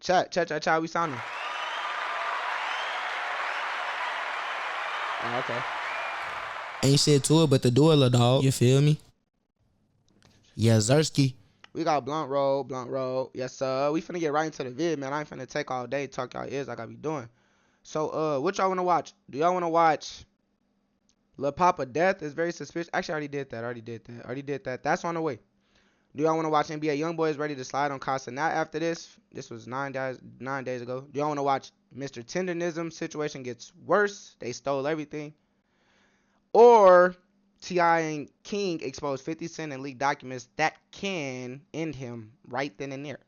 Chat, we sounding. Oh, okay. Ain't shit to it but the doula, dog. You feel me? Yeah, Zersky. We got blunt roll. Yes, sir. We finna get right into the vid, man. I ain't finna take all day, talk y'all ears like I be doing. So, what y'all wanna watch? Do y'all wanna watch Lil Papa Death? Is very suspicious. Actually, I already did that. That's on the way. Do y'all wanna watch NBA Youngboy is ready to slide on Casa Nat after this? This was 9 days ago. Do y'all wanna watch Mr. Tenderism situation gets worse? They stole everything. Or T.I. and King exposed 50 Cent and leaked documents that can end him right then and there.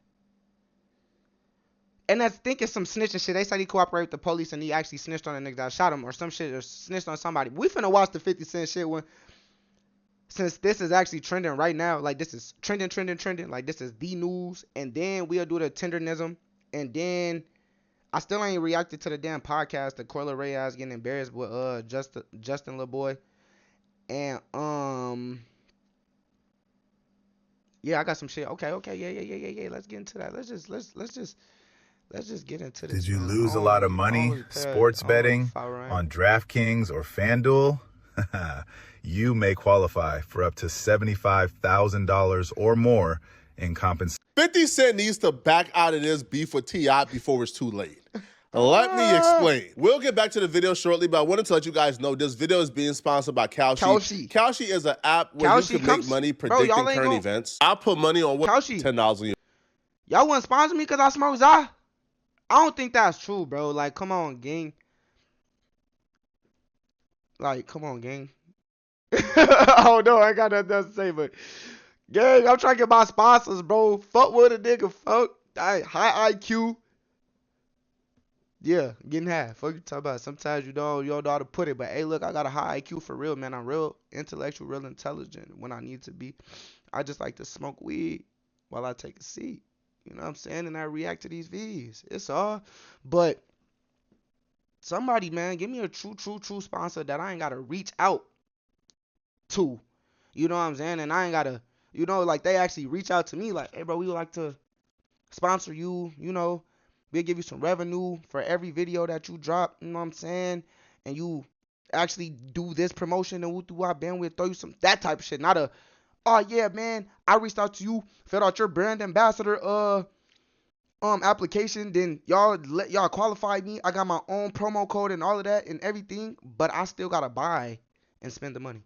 And I think it's some snitching shit. They said he cooperated with the police and he actually snitched on the nigga that shot him or some shit or snitched on somebody. We finna watch the 50 Cent shit when, since this is actually trending right now. Like this is trending. Like this is the news. And then we'll do the tenderism. And then I still ain't reacted to the damn podcast. The Coyle Ray ass getting embarrassed with Justin little boy. And yeah, I got some shit. Okay, yeah. Let's get into that. Let's just get into this. Did you man. lose a lot of money sports betting on DraftKings or FanDuel? You may qualify for up to $75,000 or more in compensation. 50 Cent needs to back out of this beef with T.I. before it's too late. Let me explain. We'll get back to the video shortly, but I wanted to let you guys know this video is being sponsored by Kalshi. Kalshi is an app where you can make money predicting current events. I'll put money on what $10 a year. Y'all wouldn't sponsor me because I smoke Zah? I don't think that's true, bro. Like, come on, gang. I don't know. I got nothing else to say, but gang, I'm trying to get my sponsors, bro. Fuck with a nigga. Fuck. High IQ. Yeah, getting high. Fuck you talking about. Sometimes you don't know how to put it, but hey, look, I got a high IQ for real, man. I'm real intellectual, real intelligent when I need to be. I just like to smoke weed while I take a seat. You know what I'm saying? And I react to these V's. It's all. But somebody, man, give me a true sponsor that I ain't got to reach out to. You know what I'm saying? And I ain't got to, like they actually reach out to me like, hey, bro, we would like to sponsor you, we'll give you some revenue for every video that you drop, you know what I'm saying? And you actually do this promotion and we'll do our bandwidth, throw you some, that type of shit. Not a, oh yeah, man, I reached out to you, filled out your brand ambassador application, then y'all qualified me. I got my own promo code and all of that and everything, but I still gotta buy and spend the money.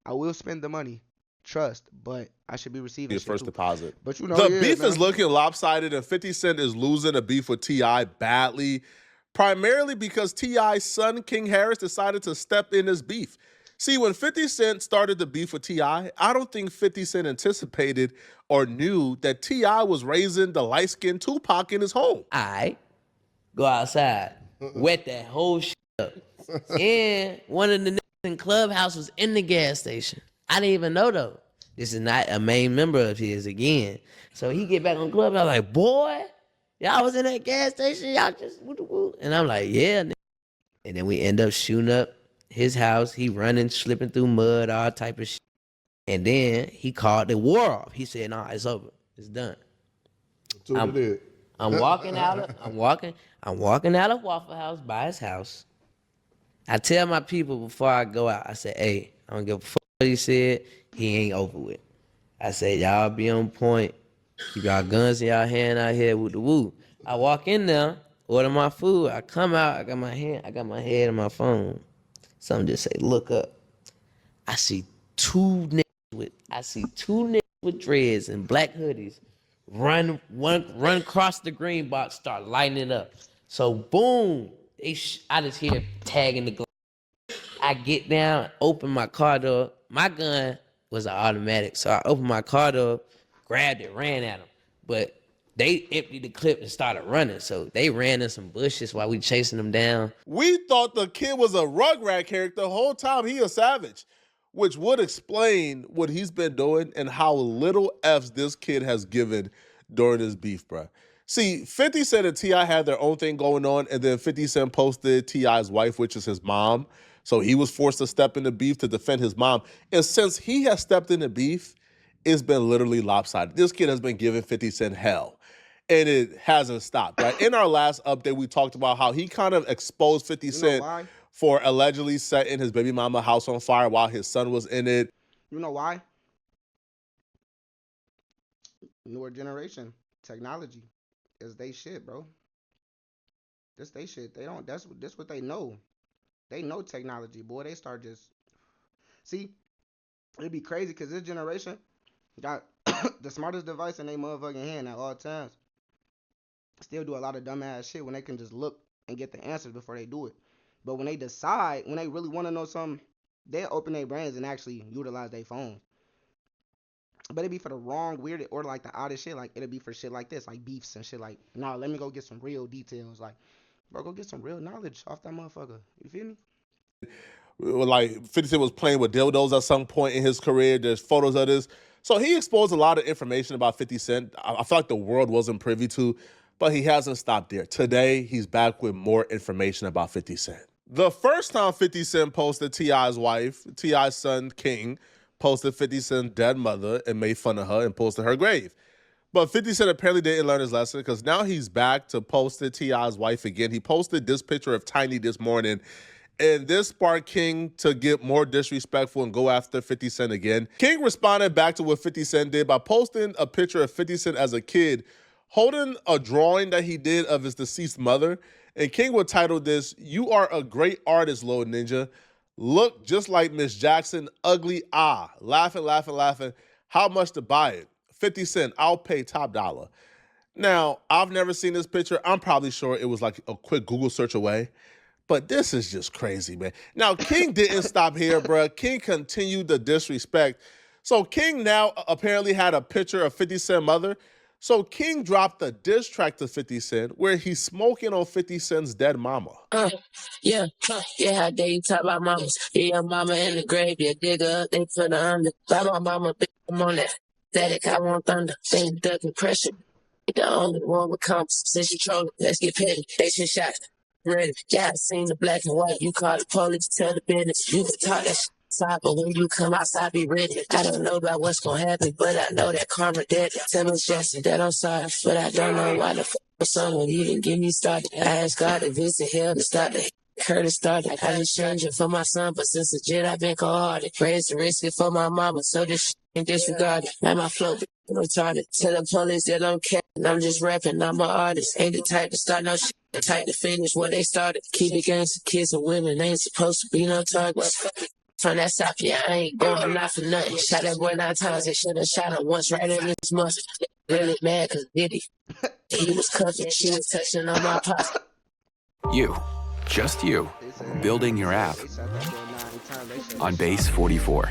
I will spend the money. Trust, but I should be receiving his first deposit. But the beef is looking lopsided, and 50 Cent is losing a beef with T.I. badly, primarily because T.I.'s son, King Harris, decided to step in this beef. See, when 50 Cent started the beef with T.I., I don't think 50 Cent anticipated or knew that T.I. was raising the light-skinned Tupac in his home. I go outside, wet that whole shit up. And one of the niggas in Clubhouse was in the gas station. I didn't even know though. This is not a main member of his again. So he get back on Clubhouse like, boy, y'all was in that gas station, y'all just woo. And I'm like, yeah. And then we end up shooting up his house. He running, slipping through mud, all type of shit. And then he called the war off. He said, nah, it's over. It's done. I'm walking out of Waffle House by his house. I tell my people before I go out, I say, hey, I don't give a fuck what he said. He ain't over with. I say, y'all be on point. Keep y'all guns in y'all hand out here with the woo. I walk in there, order my food. I come out, I got my head on my phone. Something just say, look up. I see two niggas with dreads and black hoodies run across the green box, start lighting it up. So boom, I just hear tagging the glass. I get down, open my car door. My gun was an automatic, so I opened my car door, grabbed it, ran at them. But they emptied the clip and started running, so they ran in some bushes while we chasing them down. We thought the kid was a Rugrat character the whole time. He a savage, which would explain what he's been doing and how little F's this kid has given during his beef, bruh. See, 50 Cent and T.I. had their own thing going on, and then 50 Cent posted T.I.'s wife, which is his mom. So he was forced to step into beef to defend his mom. And since he has stepped into beef, it's been literally lopsided. This kid has been giving 50 Cent hell. and it hasn't stopped, right? In our last update, we talked about how he kind of exposed 50 Cent for allegedly setting his baby mama house on fire while his son was in it. You know why? Newer generation technology is they shit, bro. This they shit. They don't. That's what they know. They know technology, boy. They start just see. It'd be crazy because this generation got the smartest device in their motherfucking hand at all times. Still do a lot of dumbass shit when they can just look and get the answers before they do it. But when they decide, when they really want to know something, they'll open their brains and actually utilize their phones. But it'd be for the wrong, weird, or like the oddest shit. Like, it'd be for shit like this, like beefs and shit. Like, nah, let me go get some real details. Like, bro, go get some real knowledge off that motherfucker. You feel me? Like 50 Cent was playing with dildos at some point in his career. There's photos of this. So he exposed a lot of information about 50 Cent. I feel like the world wasn't privy to, but he hasn't stopped there. Today, he's back with more information about 50 Cent. The first time 50 Cent posted T.I.'s wife, T.I.'s son, King, posted 50 Cent's dead mother and made fun of her and posted her grave. But 50 Cent apparently didn't learn his lesson because now he's back to posted T.I.'s wife again. He posted this picture of Tiny this morning, and this sparked King to get more disrespectful and go after 50 Cent again. King responded back to what 50 Cent did by posting a picture of 50 Cent as a kid holding a drawing that he did of his deceased mother. And King would title this, "You are a great artist, Lil Ninja. Look just like Miss Jackson, ugly, laughing, laughing, laughing. How much to buy it? 50 Cent, I'll pay top dollar." Now, I've never seen this picture. I'm probably sure it was like a quick Google search away. But this is just crazy, man. Now, King didn't stop here, bro. King continued the disrespect. So King now apparently had a picture of 50 Cent's mother. So King dropped a diss track to 50 Cent where he's smoking on 50 Cent's dead mama. How dare you talk about mamas? Yeah, your mama in the grave, you dig her up, they put her under. By my mama, bitch, I'm on that. Static, I want thunder. They ducking pressure. The only one with compass. Since you trolling, let's get petty. They should shot. Ready. Yeah, I seen the black and white. You call the police, tell the business. You can talk that shit outside, but when you come outside, be ready. I don't know about what's gonna happen, but I know that karma dead. Tell Miss Jackson that I'm sorry, but I don't know why the fuck someone even get me started. I asked God to visit hell to start the Curtis started. I just changed it for my son, but since legit, I've been cold-hearted. Raised the risk it for my mama, so this shit ain't disregarded. Now my flow be retarded. Tell the police that I'm capping, I'm just rapping, I'm an artist. Ain't the type to start no shit, the type to finish what they started. Keep it gangster, kids and women ain't supposed to be no targets. From that south, yeah, I ain't going out for nothing. Shot that boy 9 times, they should've shot him once right in his muscle. Really mad cause Diddy, he was cuffing, she was touching on my pocket. You, just you, building your app on Base 44.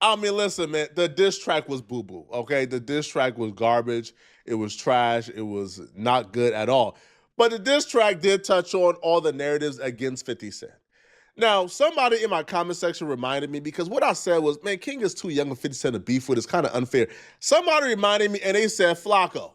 I mean, listen, man, the diss track was boo-boo, okay? The diss track was garbage. It was trash. It was not good at all. But the diss track did touch on all the narratives against 50 Cent. Now, somebody in my comment section reminded me, because what I said was, man, King is too young for 50 Cent to beef with. It's kind of unfair. Somebody reminded me, and they said, Flacco,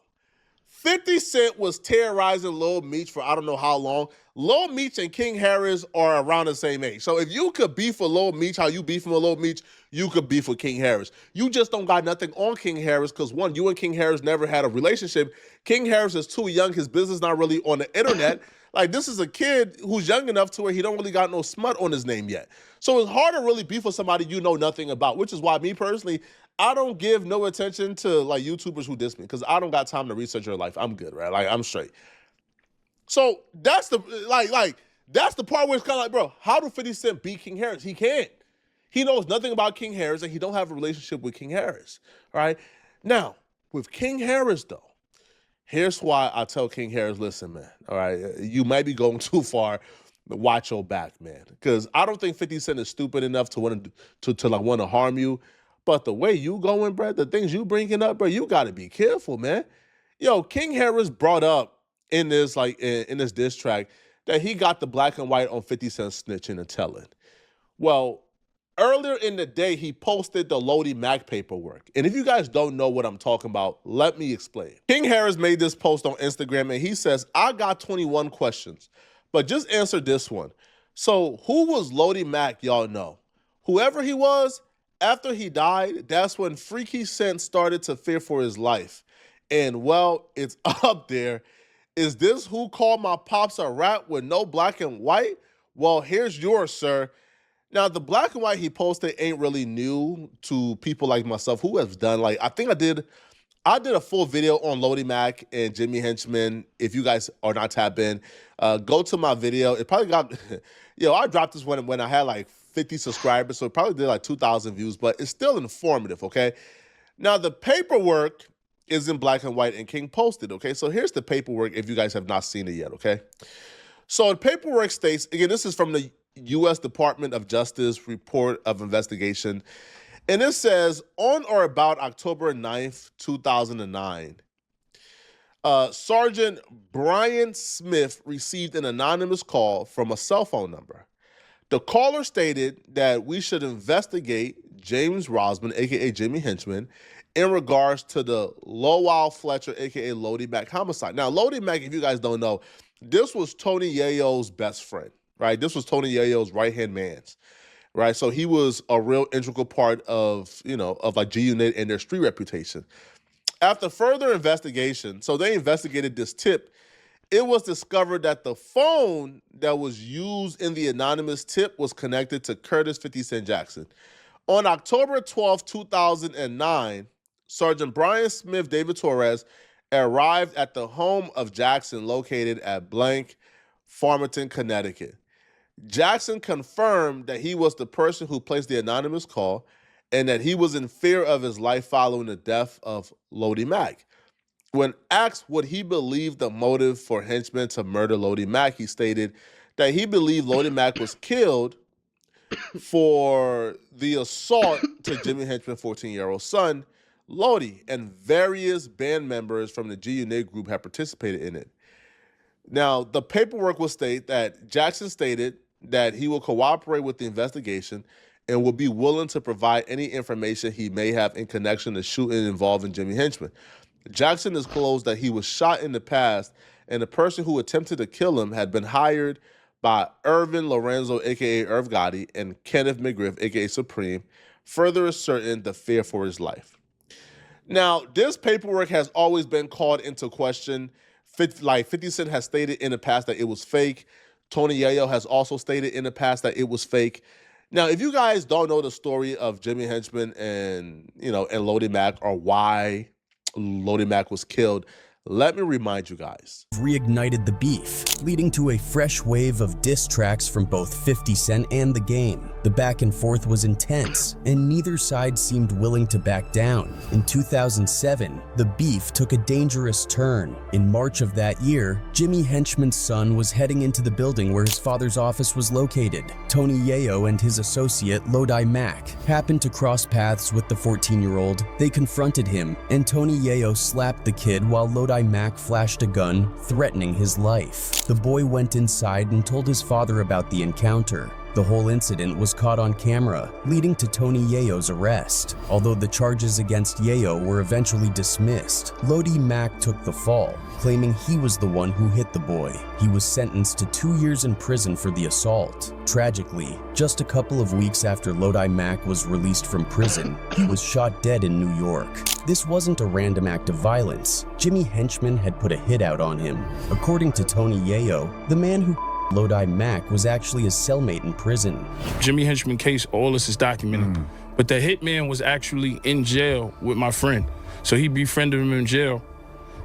50 Cent was terrorizing Lil Meech for I don't know how long. Lil Meech and King Harris are around the same age. So if you could beef with Lil Meech, how you beefing with Lil Meech, you could beef with King Harris. You just don't got nothing on King Harris because, one, you and King Harris never had a relationship. King Harris is too young. His business not really on the internet. Like, this is a kid who's young enough to where he don't really got no smut on his name yet. So it's hard to really beef with somebody you know nothing about, which is why me personally, I don't give no attention to like YouTubers who diss me because I don't got time to research your life. I'm good, right? Like, I'm straight. So that's the that's the part where it's kind of like, bro, how do 50 Cent beat King Harris? He can't. He knows nothing about King Harris and he don't have a relationship with King Harris, right? Now, with King Harris though, here's why I tell King Harris, listen, man, all right, you might be going too far. Watch your back, man, because I don't think 50 Cent is stupid enough to want to harm you. But the way you going, bro, the things you bringing up, bro, you got to be careful, man. Yo, King Harris brought up in this in this diss track that he got the black and white on 50 Cent snitching and telling. Well, earlier in the day, he posted the Lodi Mac paperwork. And if you guys don't know what I'm talking about, let me explain. King Harris made this post on Instagram, and he says, I got 21 questions, but just answer this one. So who was Lodi Mac, y'all know? Whoever he was, after he died, that's when Freaky Cent started to fear for his life. And well, it's up there. Is this Who Called My Pops a Rat with no black and white? Well, here's yours, sir. Now, the black and white he posted ain't really new to people like myself who have done, like, I think I did a full video on Lodi Mac and Jimmy Henchman. If you guys are not tapped in, go to my video. It probably got, I dropped this when I had like 50 subscribers, so it probably did like 2,000 views, but it's still informative, okay? Now, the paperwork is in black and white and King posted, okay? So here's the paperwork if you guys have not seen it yet, okay? So the paperwork states, again, this is from the U.S. Department of Justice report of investigation. And it says, on or about October 9th, 2009, Sergeant Brian Smith received an anonymous call from a cell phone number. The caller stated that we should investigate James Rosman, a.k.a. Jimmy Henchman, in regards to the Lowell Fletcher, a.k.a. Lodi Mac homicide. Now, Lodi Mac, if you guys don't know, this was Tony Yayo's best friend, right? This was Tony Yayo's right-hand man, right? So he was a real integral part of, of like G-Unit and their street reputation. After further investigation, so they investigated this tip, it was discovered that the phone that was used in the anonymous tip was connected to Curtis 50 Cent Jackson. On October 12, 2009, Sergeant Brian Smith David Torres arrived at the home of Jackson located at blank Farmington, Connecticut. Jackson confirmed that he was the person who placed the anonymous call and that he was in fear of his life following the death of Lodi Mac. When asked what he believed the motive for Henchman to murder Lodi Mac, he stated that he believed Lodi Mac was killed for the assault to Jimmy Henchman's 14-year-old son, Lodi, and various band members from the G-Unit group had participated in it. Now, the paperwork will state that Jackson stated that he will cooperate with the investigation and will be willing to provide any information he may have in connection to shooting involving Jimmy Henchman. Jackson disclosed that he was shot in the past and the person who attempted to kill him had been hired by Irvin Lorenzo, a.k.a. Irv Gotti, and Kenneth McGriff, a.k.a. Supreme, further asserting the fear for his life. Now, this paperwork has always been called into question. 50 Cent has stated in the past that it was fake. Tony Yayo has also stated in the past that it was fake. Now, if you guys don't know the story of Jimmy Henchman and Lodi Mac, or why Lodi Mac was killed, let me remind you guys. Reignited the beef, leading to a fresh wave of diss tracks from both 50 Cent and The Game. The back and forth was intense, and neither side seemed willing to back down. In 2007, the beef took a dangerous turn. In March of that year, Jimmy Henchman's son was heading into the building where his father's office was located. Tony Yayo and his associate, Lodi Mac, happened to cross paths with the 14-year-old. They confronted him, and Tony Yayo slapped the kid while Lodi Mac flashed a gun, threatening his life. The boy went inside and told his father about the encounter. The whole incident was caught on camera, leading to Tony Yayo's arrest. Although the charges against Yayo were eventually dismissed, Lodi Mac took the fall, claiming he was the one who hit the boy. He was sentenced to 2 years in prison for the assault. Tragically, just a couple of weeks after Lodi Mac was released from prison, he was shot dead in New York. This wasn't a random act of violence. Jimmy Henchman had put a hit out on him. According to Tony Yayo, the man who Lodi Mac was actually his cellmate in prison. Jimmy Henchman case, all this is documented. But the hitman was actually in jail with my friend. So he befriended him in jail.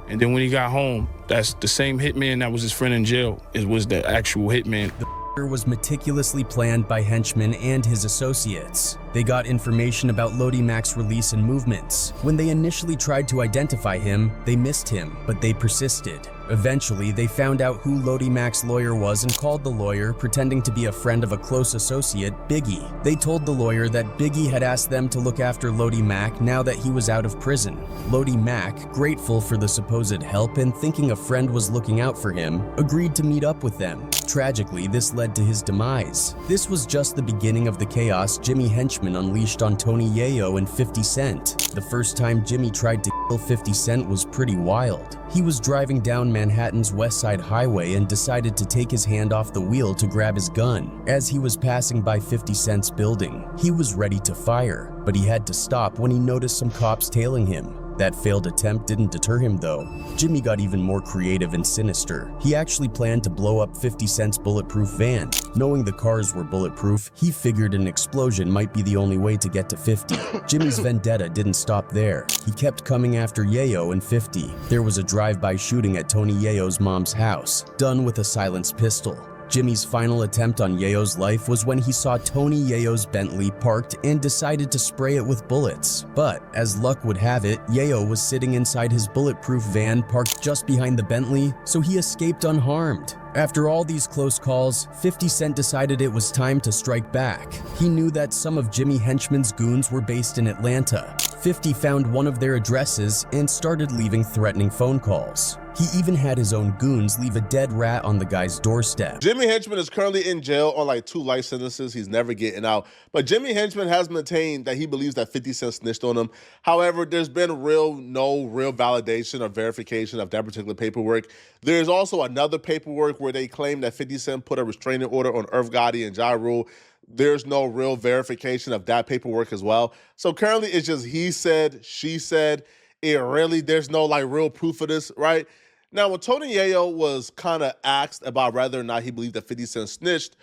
And then when he got home, that's the same hitman that was his friend in jail. It was the actual hitman. The was meticulously planned by Henchman and his associates. They got information about Lodi Mac's release and movements. When they initially tried to identify him, they missed him, but they persisted. Eventually, they found out who Lodi Mac's lawyer was and called the lawyer, pretending to be a friend of a close associate, Biggie. They told the lawyer that Biggie had asked them to look after Lodi Mac now that he was out of prison. Lodi Mac, grateful for the supposed help and thinking a friend was looking out for him, agreed to meet up with them. Tragically, this led to his demise. This was just the beginning of the chaos Jimmy Henchman unleashed on Tony Yayo and 50 Cent. The first time Jimmy tried to kill 50 Cent was pretty wild. He was driving down Manhattan's West Side Highway and decided to take his hand off the wheel to grab his gun. As he was passing by 50 Cent's building, he was ready to fire, but he had to stop when he noticed some cops tailing him. That failed attempt didn't deter him though. Jimmy got even more creative and sinister. He actually planned to blow up 50 Cent's bulletproof van. Knowing the cars were bulletproof, he figured an explosion might be the only way to get to 50. Jimmy's vendetta didn't stop there. He kept coming after Yayo and 50. There was a drive-by shooting at Tony Yayo's mom's house, done with a silenced pistol. Jimmy's final attempt on Yayo's life was when he saw Tony Yayo's Bentley parked and decided to spray it with bullets. But, as luck would have it, Yayo was sitting inside his bulletproof van parked just behind the Bentley, so he escaped unharmed. After all these close calls, 50 Cent decided it was time to strike back. He knew that some of Jimmy Henchman's goons were based in Atlanta. 50 found one of their addresses and started leaving threatening phone calls. He even had his own goons leave a dead rat on the guy's doorstep. Jimmy Henchman is currently in jail on like 2 life sentences. He's never getting out. But Jimmy Henchman has maintained that he believes that 50 Cent snitched on him. However, there's been no real validation or verification of that particular paperwork. There's also another paperwork where they claim that 50 Cent put a restraining order on Irv Gotti and Ja Rule. There's no real verification of that paperwork as well. So currently it's just he said, she said. There's no like real proof of this, right? Now, when Tony Yayo was kind of asked about whether or not he believed that 50 Cent snitched,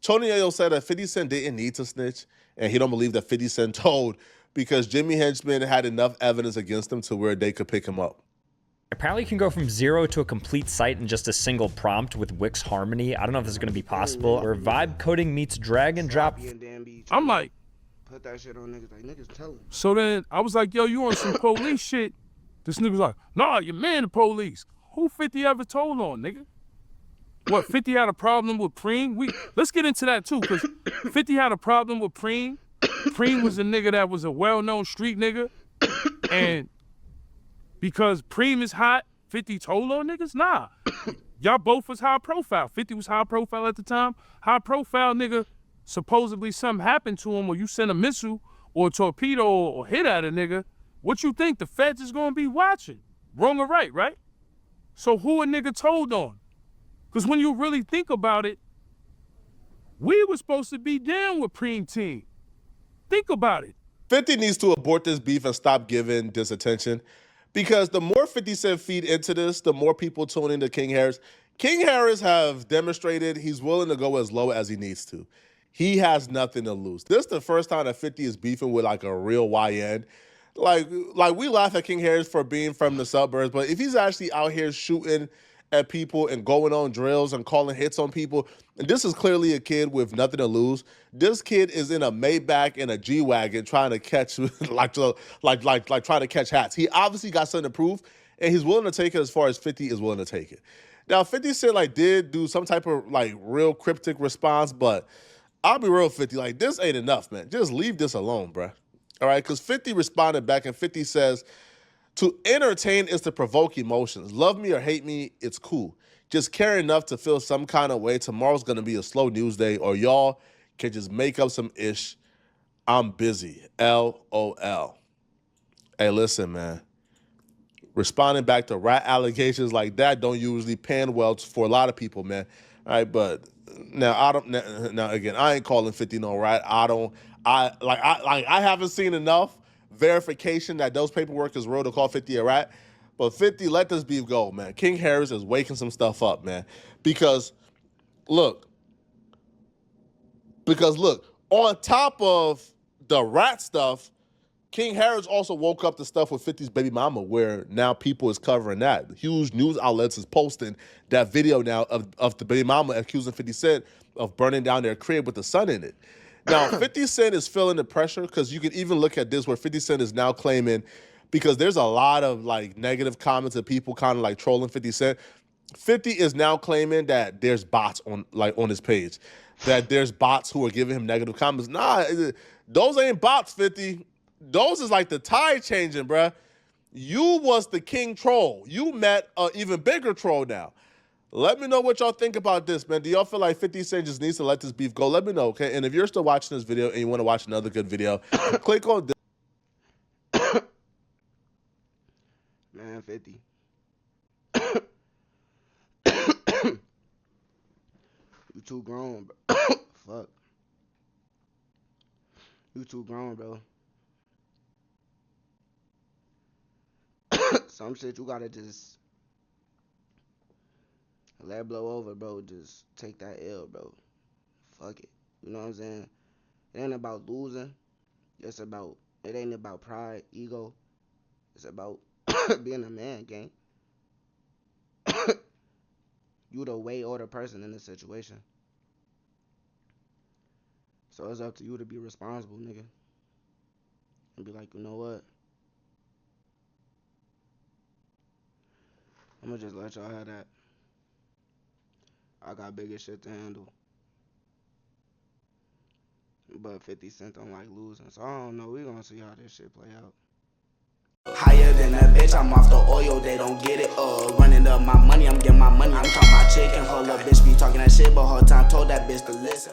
Tony Yayo said that 50 Cent didn't need to snitch, and he don't believe that 50 Cent told because Jimmy Henchman had enough evidence against him to where they could pick him up. Apparently you can go from 0 to a complete site in just a single prompt with Wix Harmony. I don't know if this is going to be possible. Where vibe coding meets drag and drop. I'm like, put that shit on niggas. Like, niggas tell him. So then I was like, yo, you on some police shit? This nigga was like, nah, your man the police. Who 50 ever told on, nigga? What, 50 had a problem with Preem? Let's get into that too, because 50 had a problem with Preem. Preem was a nigga that was a well-known street nigga. And because Preem is hot, 50 told on niggas? Nah. Y'all both was high profile. 50 was high profile at the time. High profile nigga, supposedly something happened to him or you sent a missile or a torpedo or hit at a nigga. What you think? The feds is gonna be watching. Wrong or right, right? So who a nigga told on? Because when you really think about it, we were supposed to be down with Preem Team. Think about it. 50 needs to abort this beef and stop giving this attention because the more 50 Cent feed into this, the more people tune into King Harris. King Harris have demonstrated he's willing to go as low as he needs to. He has nothing to lose. This is the first time that 50 is beefing with like a real YN. Like we laugh at King Harris for being from the suburbs, but if he's actually out here shooting at people and going on drills and calling hits on people, and this is clearly a kid with nothing to lose. This kid is in a Maybach and a G-Wagon trying to catch like trying to catch hats. He obviously got something to prove, and he's willing to take it as far as 50 is willing to take it. Now 50 Cent like did do some type of like real cryptic response, but I'll be real 50, like this ain't enough, man. Just leave this alone, bruh. All right, because 50 responded back, and 50 says, to entertain is to provoke emotions. Love me or hate me, it's cool. Just care enough to feel some kind of way. Tomorrow's going to be a slow news day, or y'all can just make up some ish. I'm busy. LOL. Hey, listen, man. Responding back to rat allegations like that don't usually pan well for a lot of people, man. All right, but now again, I ain't calling 50 no rat. I haven't seen enough verification that those paperwork is real to call 50 a rat. But 50, let this beef go, man. King Harris is waking some stuff up, man. Because look, on top of the rat stuff, King Harris also woke up to stuff with 50's baby mama, where now people is covering that. Huge news outlets is posting that video now of the baby mama accusing 50 Cent of burning down their crib with the son in it. Now, 50 Cent is feeling the pressure because you can even look at this where 50 Cent is now claiming, because there's a lot of like negative comments of people kind of like trolling 50 Cent. 50 is now claiming that there's bots on his page, that there's bots who are giving him negative comments. Nah, those ain't bots, 50. Those is like the tide changing, bruh. You was the king troll. You met an even bigger troll now. Let me know what y'all think about this, man. Do y'all feel like 50 Cent just needs to let this beef go? Let me know, okay? And if you're still watching this video and you want to watch another good video, click on this. Man, 50. You too grown, bro. Fuck. You too grown, bro. some shit you gotta just let it blow over, bro. Just take that L, bro. Fuck it. You know what I'm saying? It ain't about losing. It ain't about pride, ego. It's about being a man, gang. You the way older person in this situation. So it's up to you to be responsible, nigga. And be like, you know what? I'm gonna just let y'all have that. I got bigger shit to handle. But 50 Cent don't like losing. So I don't know. We gonna see how this shit play out. Higher than a bitch, I'm off the oil, they don't get it. Running up my money, I'm getting my money. I'm talking my chicken. Hold up, bitch, be talking that shit, but whole time told that bitch to listen.